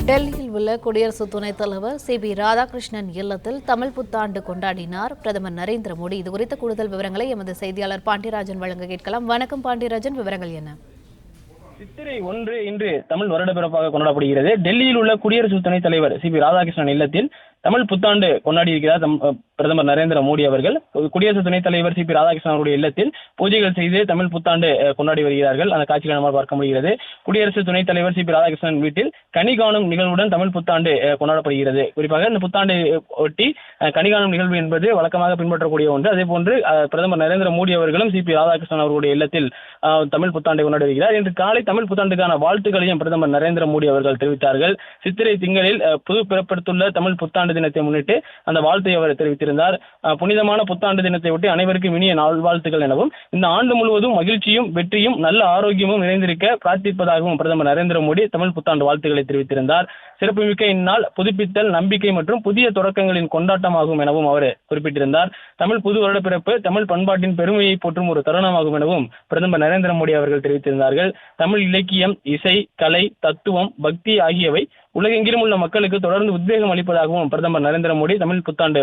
டெல்லியில் உள்ள குடியரசு துணைத் தலைவர் சி.பி. ராதாகிருஷ்ணன் இல்லத்தில் தமிழ் புத்தாண்டு கொண்டாடினார் பிரதமர் நரேந்திர மோடி. இதுகுறித்த கூடுதல் விவரங்களை எமது செய்தியாளர் பாண்டியராஜன் வழங்க கேட்கலாம். வணக்கம் பாண்டியராஜன், விவரங்கள் என்ன? சித்திரை 1 இன்று தமிழ் வருடப்பிறப்பாக கொண்டாடப்படுகிறது. டெல்லியில் உள்ள குடியரசு துணைத் தலைவர் சி.பி. ராதாகிருஷ்ணன் இல்லத்தில் தமிழ் புத்தாண்டு கொண்டாடி இருக்கிறார் பிரதமர் நரேந்திர மோடி அவர்கள். குடியரசு துணைத் தலைவர் சி.பி. ராதாகிருஷ்ணன் அவருடைய இல்லத்தில் பூஜைகள் செய்து தமிழ் புத்தாண்டு கொண்டாடி வருகிறார்கள். அந்த காட்சிகளை நம்மால் பார்க்க முடிகிறது. குடியரசு துணைத் தலைவர் சி.பி. ராதாகிருஷ்ணன் வீட்டில் கனி காணும் நிகழ்வுடன் தமிழ் புத்தாண்டு கொண்டாடப்படுகிறது. குறிப்பாக இந்த புத்தாண்டை ஒட்டி கனி காணும் நிகழ்வு என்பது வழக்கமாக பின்பற்றக்கூடிய ஒன்று. அதே போன்று பிரதமர் நரேந்திர மோடி அவர்களும் சி.பி. ராதாகிருஷ்ணன் அவர்களுடைய இல்லத்தில் தமிழ் புத்தாண்டை கொண்டாடி வருகிறார். இன்று காலை தமிழ் புத்தாண்டுக்கான வாழ்த்துக்களையும் பிரதமர் நரேந்திர மோடி அவர்கள் தெரிவித்தார்கள். சித்திரை திங்களில் புது பிறப்பெடுத்துள்ள தமிழ் புத்தாண்டு தினத்தை முன்னிட்டு அந்த வாழ்த்தை அவர் தெரிவித்திருந்தார். புனிதமான புத்தாண்டு தினத்தை ஒட்டி அனைவருக்கும் இனிய நல்வாழ்த்துக்கள் எனவும், இந்த ஆண்டு முழுவதும் மகிழ்ச்சியும் வெற்றியும் நல்ல ஆரோக்கியமும் நிறைந்திருக்க பிரார்த்திப்பதாகவும் பிரதமர் நரேந்திர மோடி தமிழ் புத்தாண்டு வாழ்த்துக்களை தெரிவித்திருந்தார். சிறப்புமிக்க இந்நாள் புதுப்பித்தல், நம்பிக்கை மற்றும் புதிய தொடக்கங்களின் கொண்டாட்டமாகும் எனவும் அவர் குறிப்பிட்டிருந்தார். தமிழ் புது வருடப்பிறப்பு தமிழ் பண்பாட்டின் பெருமையை போற்றும் ஒரு தருணமாகும் எனவும் பிரதமர் நரேந்திர மோடி அவர்கள் தெரிவித்திருந்தார்கள். தமிழ் இலக்கியம், இசை, கலை, தத்துவம், பக்தி ஆகியவை உலகெங்கிலும் உள்ள மக்களுக்கு தொடர்ந்து உத்வேகம் அளிப்பதாகவும் பிரதமர் நரேந்திர மோடி தமிழ் புத்தாண்டு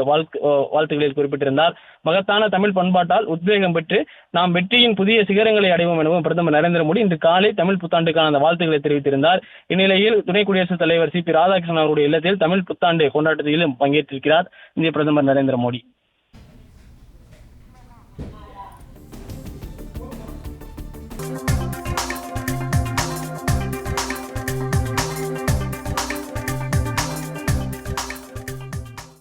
வாழ்த்துக்களில் குறிப்பிட்டிருந்தார். மகத்தான தமிழ் பண்பாட்டால் உத்வேகம் பெற்று நாம் வெற்றியின் புதிய சிகரங்களை அடைவோம் எனவும் பிரதமர் நரேந்திர மோடி இன்று காலை தமிழ் புத்தாண்டுக்கான அந்த வாழ்த்துக்களை தெரிவித்திருந்தார். இந்நிலையில் துணை குடியரசுத் தலைவர் சி.பி. ராதாகிருஷ்ணன் அவருடைய இல்லத்தில் தமிழ் புத்தாண்டு கொண்டாட்டத்திலும் பங்கேற்றிருக்கிறார் இந்திய பிரதமர் நரேந்திர மோடி.